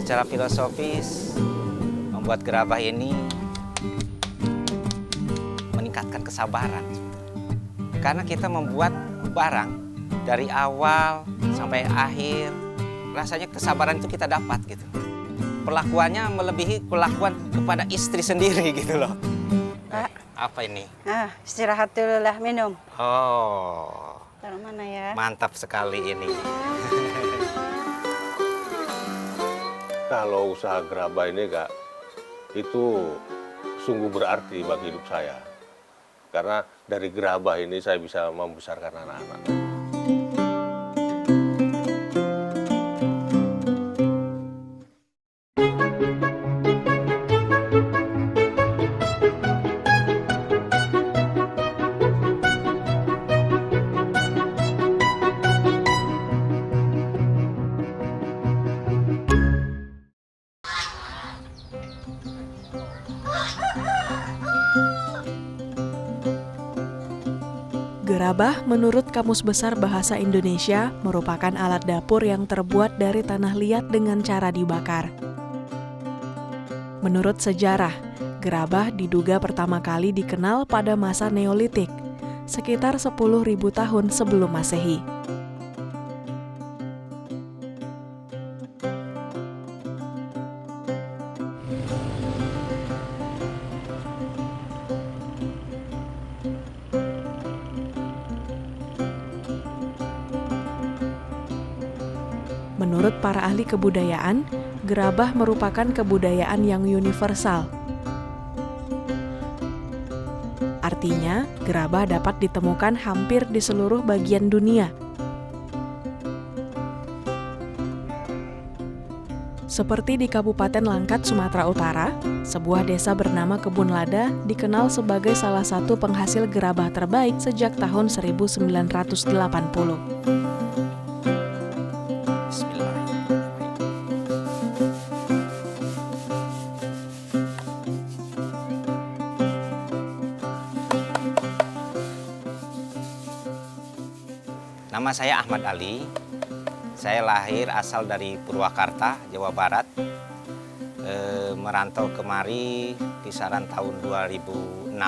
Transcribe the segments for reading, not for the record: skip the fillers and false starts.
Secara filosofis, membuat gerabah ini meningkatkan kesabaran. Karena kita membuat barang dari awal sampai akhir, rasanya kesabaran itu kita dapat gitu. Perlakuannya melebihi perlakuan kepada istri sendiri gitu loh. Pak. Apa ini? Istirahat dulu lah, minum. Oh, Taruh mana ya? mantap sekali ini. Kalau usaha gerabah ini, Kak, itu sungguh berarti bagi hidup saya. Karena dari gerabah ini saya bisa membesarkan anak-anak. Gerabah menurut Kamus Besar Bahasa Indonesia merupakan alat dapur yang terbuat dari tanah liat dengan cara dibakar. Menurut sejarah, gerabah diduga pertama kali dikenal pada masa Neolitik, sekitar 10.000 tahun sebelum Masehi. Menurut para ahli kebudayaan, gerabah merupakan kebudayaan yang universal. Artinya, gerabah dapat ditemukan hampir di seluruh bagian dunia. Seperti di Kabupaten Langkat, Sumatera Utara, sebuah desa bernama Kebun Lada dikenal sebagai salah satu penghasil gerabah terbaik sejak tahun 1980. Nama saya Ahmad Ali. Saya lahir asal dari Purwakarta, Jawa Barat. Merantau kemari kisaran tahun 2006.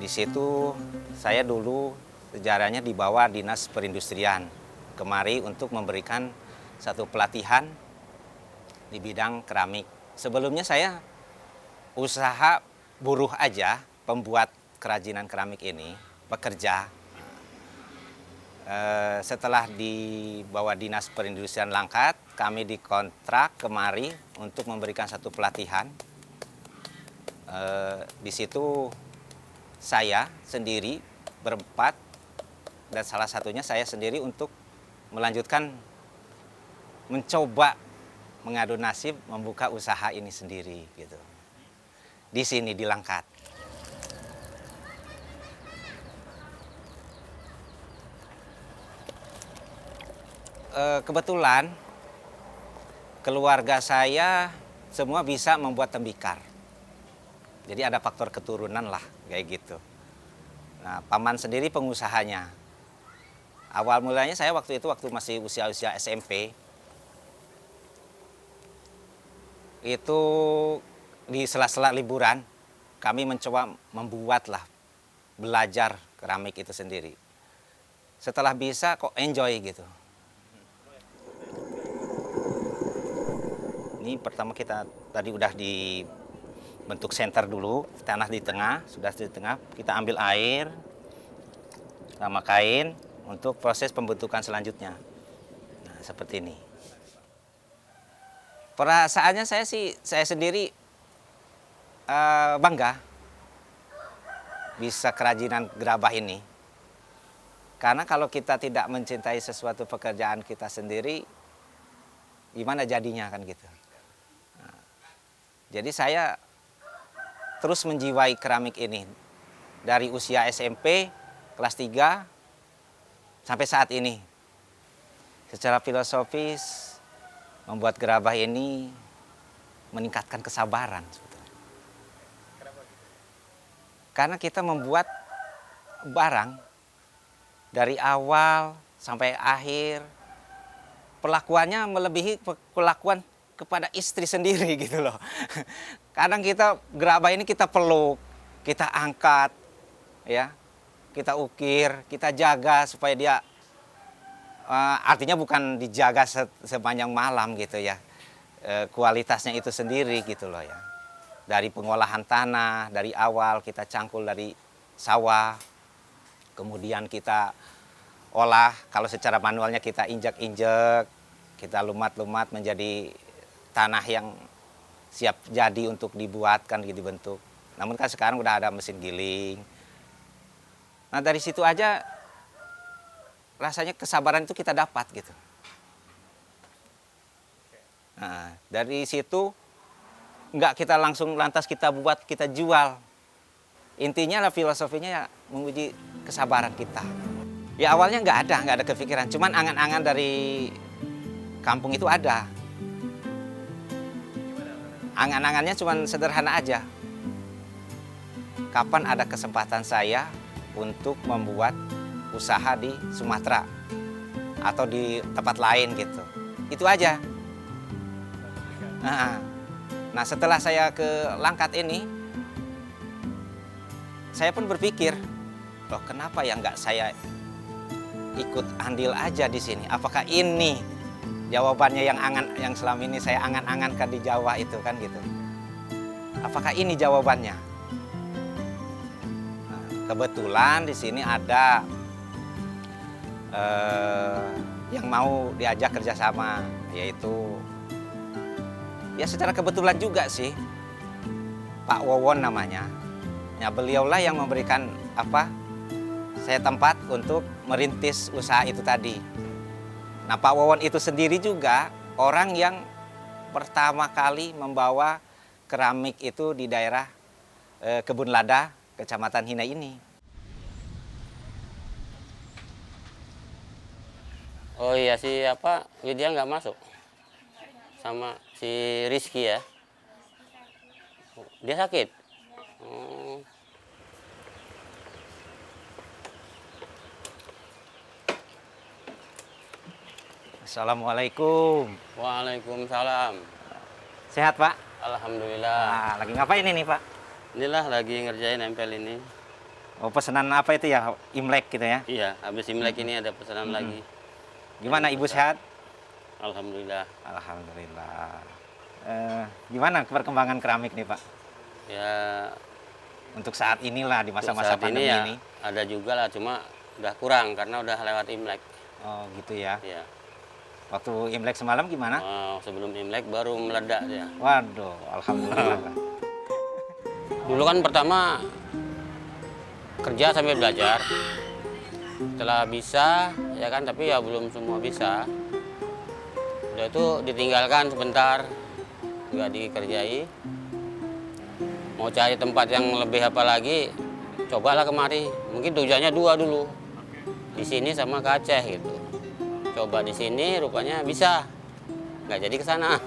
Di situ saya dulu sejarahnya dibawa Dinas Perindustrian kemari untuk memberikan satu pelatihan di bidang keramik. Sebelumnya saya usaha buruh aja, pembuat kerajinan keramik ini, bekerja. Setelah dibawa Dinas Perindustrian Langkat, kami dikontrak kemari untuk memberikan satu pelatihan. Di situ saya sendiri berempat, dan salah satunya saya sendiri untuk melanjutkan mencoba mengadu nasib membuka usaha ini sendiri gitu. Di sini di Langkat. Kebetulan keluarga saya semua bisa membuat tembikar. Jadi ada faktor keturunan lah kayak gitu. Nah, paman sendiri pengusahanya. Awal mulanya saya waktu masih usia SMP. Itu di sela-sela liburan kami mencoba membuatlah, belajar keramik itu sendiri. Setelah bisa kok enjoy gitu. Ini pertama kita tadi udah dibentuk senter dulu, tanah di tengah, sudah di tengah, kita ambil air sama kain untuk proses pembentukan selanjutnya. Nah, seperti ini. Perasaannya saya sendiri bangga bisa kerajinan gerabah ini. Karena kalau kita tidak mencintai sesuatu pekerjaan kita sendiri, gimana jadinya kan gitu. Jadi saya terus menjiwai keramik ini dari usia SMP kelas 3 sampai saat ini. Secara filosofis membuat gerabah ini meningkatkan kesabaran sebetulnya. Karena kita membuat barang dari awal sampai akhir, perlakuannya melebihi perlakuan kepada istri sendiri gitu loh. Kadang kita gerabah ini kita peluk, kita angkat, ya, kita ukir, kita jaga supaya dia, artinya bukan dijaga sepanjang malam gitu ya, kualitasnya itu sendiri gitu loh ya. Dari pengolahan tanah, dari awal kita cangkul dari sawah, kemudian kita olah, kalau secara manualnya kita injak-injak, kita lumat-lumat menjadi tanah yang siap jadi untuk dibuatkan, dibentuk. Namun kan sekarang udah ada mesin giling. Nah dari situ aja rasanya kesabaran itu kita dapat gitu. Nah, dari situ nggak kita langsung lantas kita buat, kita jual. Intinya lah filosofinya ya menguji kesabaran kita. Ya awalnya nggak ada kepikiran. Cuman angan-angan dari kampung itu ada. Angan-angannya cuman sederhana aja. Kapan ada kesempatan saya untuk membuat usaha di Sumatera atau di tempat lain gitu. Itu aja. Nah setelah saya ke Langkat ini, saya pun berpikir, loh kenapa ya nggak saya ikut andil aja di sini? Apakah ini jawabannya yang selama ini saya angan-angankan di Jawa itu kan gitu? Apakah ini jawabannya? Nah, kebetulan di sini ada yang mau diajak kerjasama, yaitu ya secara kebetulan juga sih, Pak Wowon namanya. Ya beliaulah yang memberikan saya tempat untuk merintis usaha itu tadi. Nah Pak Wowon itu sendiri juga orang yang pertama kali membawa keramik itu di daerah Kebun Lada, Kecamatan Hina ini. Oh iya si Widya nggak masuk sama si Rizky ya. Dia sakit. Assalamualaikum. Waalaikumsalam. Sehat Pak? Alhamdulillah. Nah, lagi ngapain ini Pak? Inilah lagi ngerjain nempel ini. Oh pesanan apa itu ya? Imlek gitu ya? Iya, habis Imlek ini ada pesanan lagi. Gimana Ibu sehat? Alhamdulillah. Alhamdulillah. Gimana perkembangan keramik nih Pak? Ya Untuk saat inilah di masa-masa saat pandemi ini ya ini. ada juga lah, cuma udah kurang karena udah lewat Imlek. Oh gitu ya. Ya. Waktu Imlek semalam gimana? Sebelum Imlek baru meledak dia. Waduh, alhamdulillah. Dulu kan pertama kerja sambil belajar. Setelah bisa, ya kan, tapi ya belum semua bisa. Udah itu ditinggalkan sebentar, nggak dikerjai. Mau cari tempat yang lebih apa lagi, cobalah kemari. Mungkin tujuannya dua dulu, di sini sama ke Aceh gitu. Coba di sini, rupanya bisa, nggak jadi ke sana.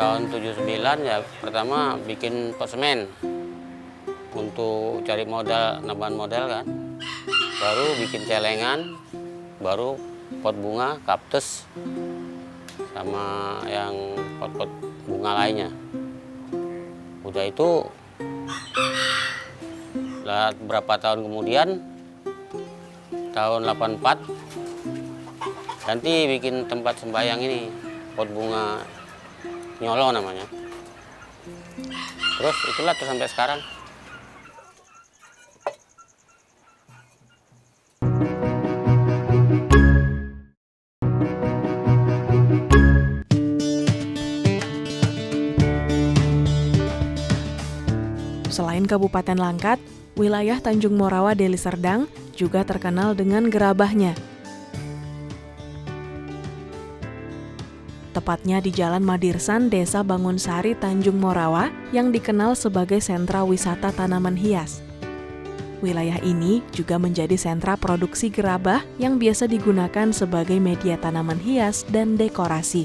Tahun 79 ya pertama bikin pot semen untuk cari modal, nambahan modal kan. Baru bikin celengan, baru pot bunga, kaktus, sama yang pot-pot bunga lainnya. Udah itu berapa tahun kemudian, tahun 84 ganti bikin tempat sembahyang ini, pot bunga Nyolo namanya. Terus itulah terus sampai sekarang. Selain Kabupaten Langkat, wilayah Tanjung Morawa Deli Serdang juga terkenal dengan gerabahnya. Tepatnya di Jalan Madirsan, Desa Bangunsari, Tanjung Morawa, yang dikenal sebagai sentra wisata tanaman hias. Wilayah ini juga menjadi sentra produksi gerabah yang biasa digunakan sebagai media tanaman hias dan dekorasi.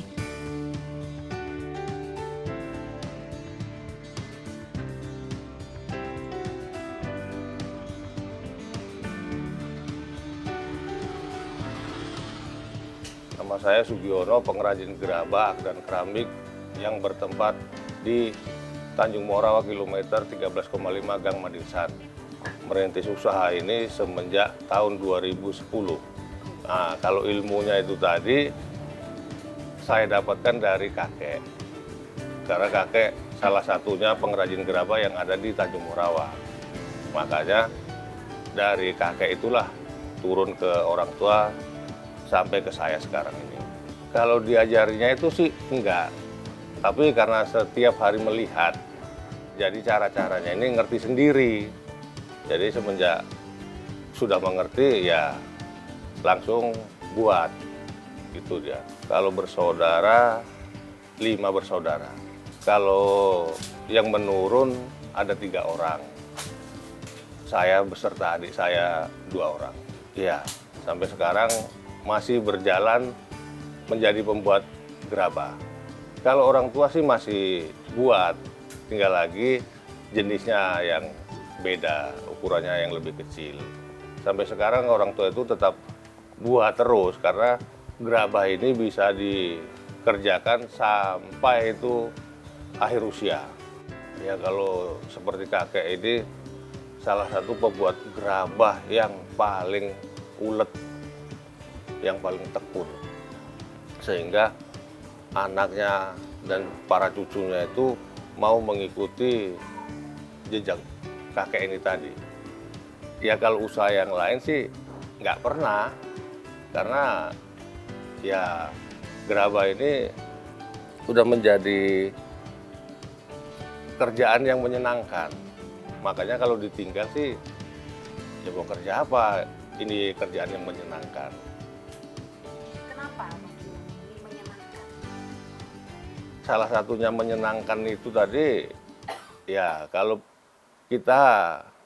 Nama saya Sugiono, pengrajin gerabah dan keramik yang bertempat di Tanjung Morawa kilometer 13,5 Gang Madinsan. Merintis usaha ini semenjak tahun 2010. Nah, kalau ilmunya itu tadi saya dapatkan dari kakek. Karena kakek salah satunya pengrajin gerabah yang ada di Tanjung Morawa. Makanya dari kakek itulah turun ke orang tua sampai ke saya sekarang ini. Kalau diajarinya itu sih enggak. Tapi karena setiap hari melihat, jadi cara-caranya ini ngerti sendiri. Jadi semenjak sudah mengerti ya langsung buat gitu dia. Kalau bersaudara 5 bersaudara. Kalau yang menurun ada 3 orang. Saya beserta adik saya 2 orang. Iya, sampai sekarang masih berjalan menjadi pembuat gerabah. Kalau orang tua sih masih buat, tinggal lagi jenisnya yang beda, ukurannya yang lebih kecil. Sampai sekarang orang tua itu tetap buat terus karena gerabah ini bisa dikerjakan sampai itu akhir usia. Ya kalau seperti kakek ini salah satu pembuat gerabah yang paling ulet, yang paling tekun. Sehingga anaknya dan para cucunya itu mau mengikuti jejak kakek ini tadi. Ya kalau usaha yang lain sih nggak pernah, karena ya gerabah ini udah menjadi kerjaan yang menyenangkan. Makanya kalau ditinggal sih ya mau kerja apa, ini kerjaan yang menyenangkan. Kenapa ini menyenangkan? Salah satunya menyenangkan itu tadi, ya kalau kita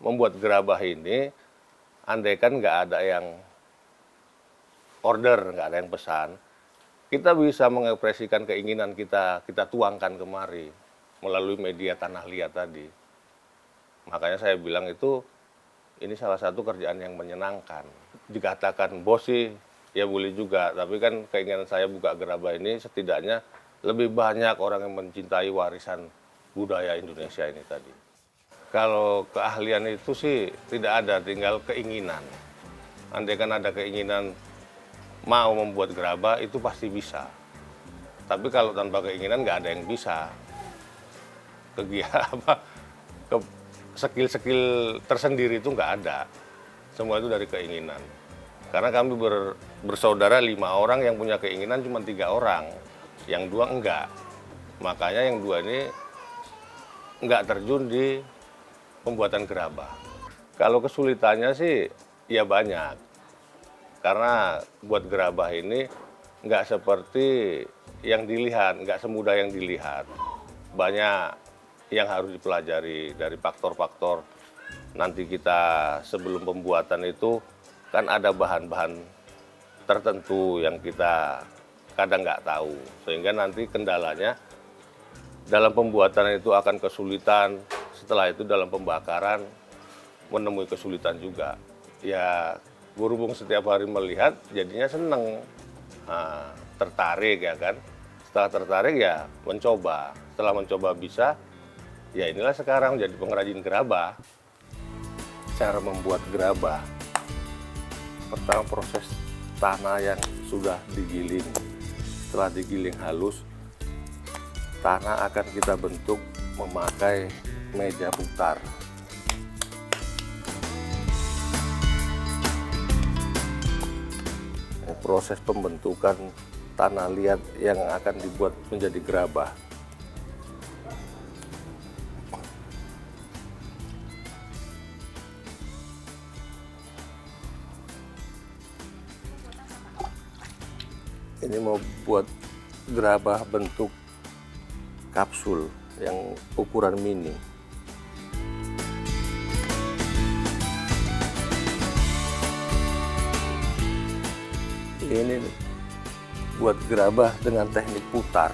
membuat gerabah ini, andaikan nggak ada yang order, nggak ada yang pesan, kita bisa mengekspresikan keinginan kita tuangkan kemari melalui media tanah liat tadi. Makanya saya bilang itu, ini salah satu kerjaan yang menyenangkan. Dikatakan bos sih, ya boleh juga, tapi kan keinginan saya buka gerabah ini setidaknya lebih banyak orang yang mencintai warisan budaya Indonesia ini tadi. Kalau keahlian itu sih tidak ada, tinggal keinginan. Andaikan ada keinginan mau membuat gerabah itu pasti bisa. Tapi kalau tanpa keinginan nggak ada yang bisa. Skill-skill tersendiri itu nggak ada. Semua itu dari keinginan. Karena kami bersaudara 5 orang, yang punya keinginan cuma 3 orang. Yang 2 enggak. Makanya yang 2 ini enggak terjun di pembuatan gerabah. Kalau kesulitannya sih ya banyak. Karena buat gerabah ini enggak seperti yang dilihat, enggak semudah yang dilihat. Banyak yang harus dipelajari dari faktor-faktor. Nanti kita sebelum pembuatan itu kan ada bahan-bahan tertentu yang kita kadang nggak tahu, sehingga nanti kendalanya dalam pembuatan itu akan kesulitan, setelah itu dalam pembakaran menemui kesulitan juga. Ya berhubung setiap hari melihat, jadinya seneng, tertarik ya kan. Setelah tertarik ya mencoba, setelah mencoba bisa, ya inilah sekarang jadi pengrajin gerabah. Cara membuat gerabah, pertama proses tanah yang sudah digiling. Setelah digiling halus, tanah akan kita bentuk memakai meja putar. Proses pembentukan tanah liat yang akan dibuat menjadi gerabah. Ini mau buat gerabah bentuk kapsul yang ukuran mini. Ini nih, buat gerabah dengan teknik putar.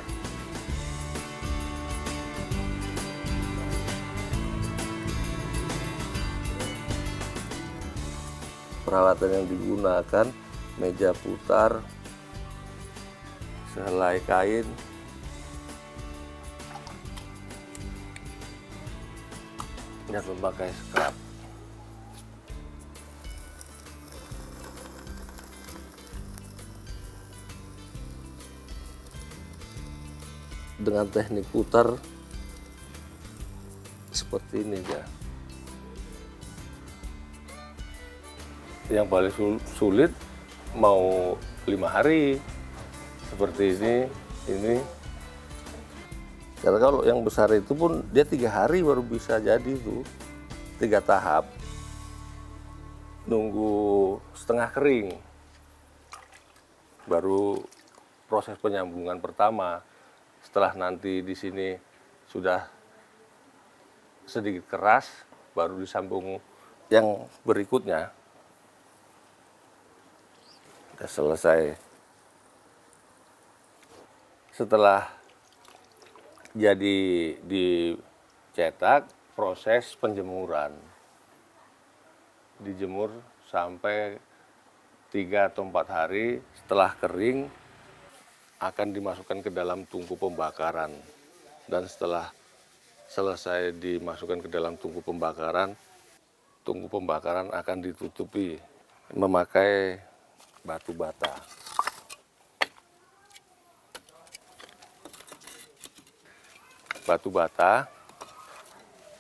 Peralatan yang digunakan meja putar, sehelai kain, dan memakai scrap. Dengan teknik putar seperti ini ya. Yang paling sulit mau 5 hari seperti ini. Karena kalau yang besar itu pun dia 3 hari baru bisa jadi tuh, 3 tahap. Nunggu setengah kering, baru proses penyambungan pertama. Setelah nanti di sini sudah sedikit keras, baru disambung yang berikutnya. Sudah selesai. Setelah jadi dicetak, proses penjemuran. Dijemur sampai 3 atau 4 hari. Setelah kering, akan dimasukkan ke dalam tungku pembakaran. Dan setelah selesai dimasukkan ke dalam tungku pembakaran akan ditutupi memakai batu bata. Batu bata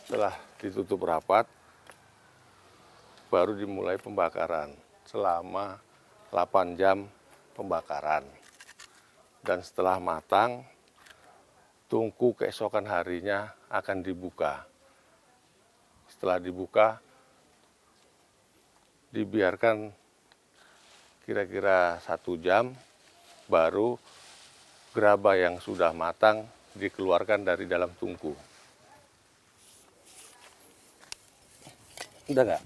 setelah ditutup rapat, baru dimulai pembakaran selama 8 jam pembakaran. Dan setelah matang, tungku keesokan harinya akan dibuka. Setelah dibuka, dibiarkan kira-kira 1 jam, baru gerabah yang sudah matang dikeluarkan dari dalam tungku. Udah nggak?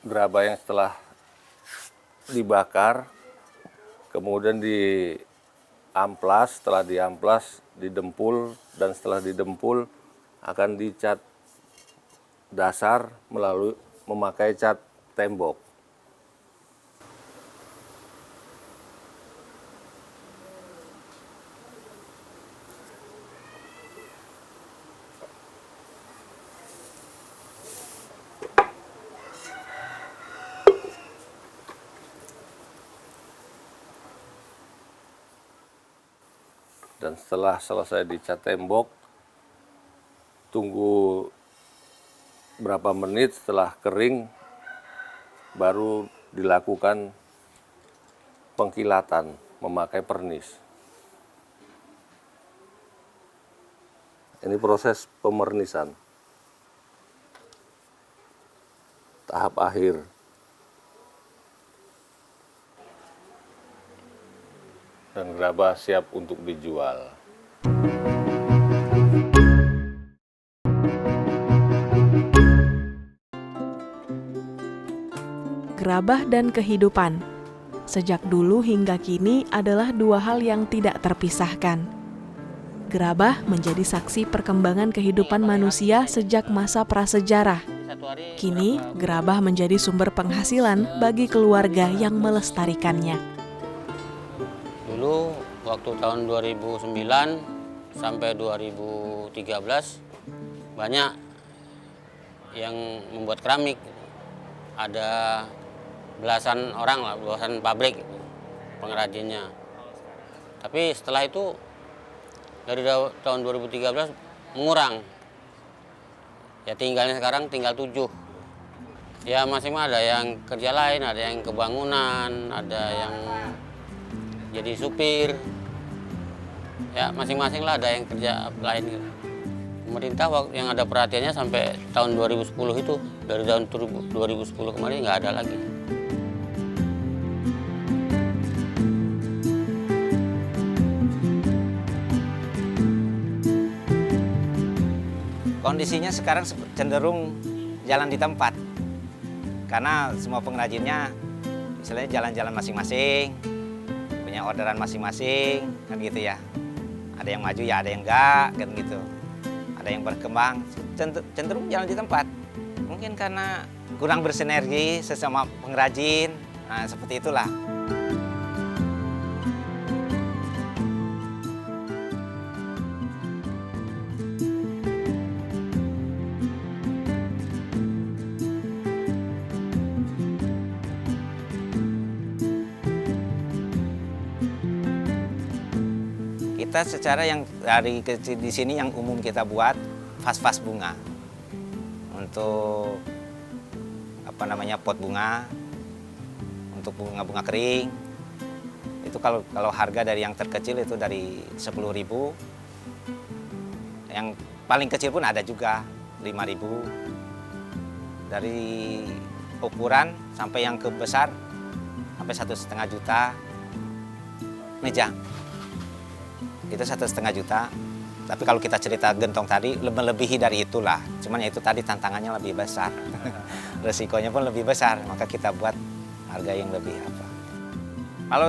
Gerabah yang setelah dibakar, kemudian diamplas, setelah diamplas, didempul, dan setelah didempul akan dicat dasar melalui memakai cat tembok. Dan setelah selesai dicat tembok, tunggu berapa menit setelah kering, baru dilakukan pengkilatan memakai pernis. Ini proses pemernisan. Tahap akhir. Dan gerabah siap untuk dijual. Gerabah dan kehidupan, sejak dulu hingga kini adalah 2 hal yang tidak terpisahkan. Gerabah menjadi saksi perkembangan kehidupan manusia sejak masa prasejarah. Kini, gerabah menjadi sumber penghasilan bagi keluarga yang melestarikannya. Dulu waktu tahun 2009 sampai 2013 banyak yang membuat keramik. Ada belasan orang lah, belasan pabrik pengrajinnya. Tapi setelah itu dari tahun 2013 mengurang. Ya sekarang tinggal 7. Ya masing-masing ada yang kerja lain, ada yang kebangunan, ada yang jadi supir. Ya masing-masing lah ada yang kerja lain. Pemerintah yang ada perhatiannya sampai tahun 2010 itu, dari tahun 2010 kemarin nggak ada lagi. Kondisinya sekarang cenderung jalan di tempat. Karena semua pengrajinnya misalnya jalan-jalan masing-masing, punya orderan masing-masing, kan gitu ya. Ada yang maju ya, ada yang enggak, kan gitu. Ada yang berkembang, cenderung jalan di tempat. Mungkin karena kurang bersinergi sesama pengrajin, nah seperti itulah. Kita secara yang dari kecil di sini yang umum kita buat vas-vas bunga untuk apa namanya pot bunga, untuk bunga-bunga kering. Itu kalau harga dari yang terkecil itu dari 10.000, yang paling kecil pun ada juga 5.000. Dari ukuran sampai yang kebesar sampai 1,5 juta meja. Itu 1,5 juta. Tapi kalau kita cerita gentong tadi melebihi dari itulah. Cuman ya itu tadi tantangannya lebih besar, resikonya pun lebih besar. Maka kita buat harga yang lebih apa. Kalau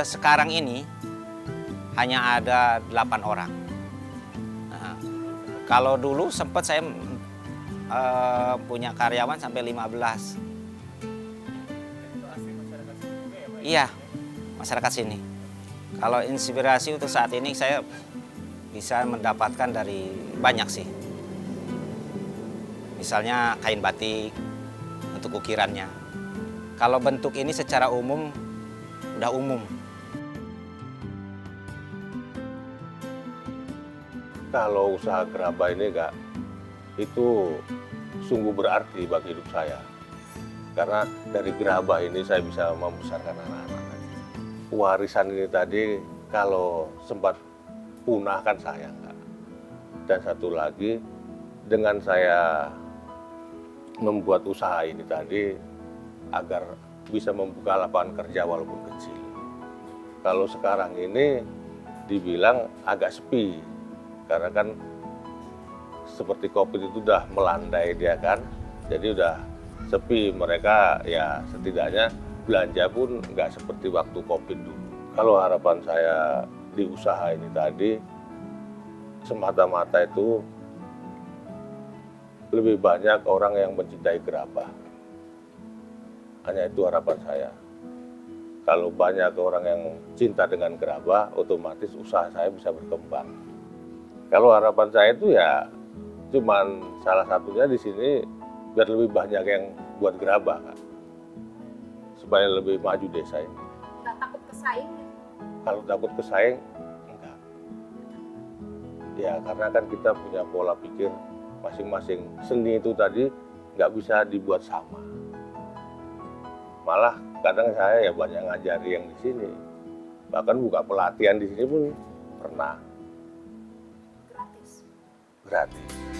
sekarang ini hanya ada 8 orang. Nah, kalau dulu sempat saya punya karyawan sampai 15. Iya, masyarakat sini. Kalau inspirasi untuk saat ini saya bisa mendapatkan dari banyak sih. Misalnya kain batik untuk ukirannya. Kalau bentuk ini secara umum udah umum. Kalau usaha gerabah ini Kak, itu sungguh berarti bagi hidup saya. Karena dari gerabah ini saya bisa membesarkan anak-anak. Warisan ini tadi kalau sempat punah kan sayang Kak. Dan satu lagi, dengan saya membuat usaha ini tadi agar bisa membuka lapangan kerja walaupun kecil. Kalau sekarang ini dibilang agak sepi, karena kan seperti COVID itu udah melandai dia kan, jadi udah sepi. Mereka ya setidaknya belanja pun nggak seperti waktu COVID dulu. Kalau harapan saya di usaha ini tadi, semata-mata itu lebih banyak orang yang mencintai gerabah. Hanya itu harapan saya. Kalau banyak orang yang cinta dengan gerabah, otomatis usaha saya bisa berkembang. Kalau harapan saya itu ya cuman salah satunya di sini biar lebih banyak yang buat gerabah, Kak. Supaya lebih maju desa ini. Nggak takut kesaing gitu? Kalau takut kesaing, enggak. Ya karena kan kita punya pola pikir masing-masing. Seni itu tadi nggak bisa dibuat sama. Malah kadang saya ya banyak ngajari yang di sini. Bahkan buka pelatihan di sini pun pernah. Gratis? Gratis.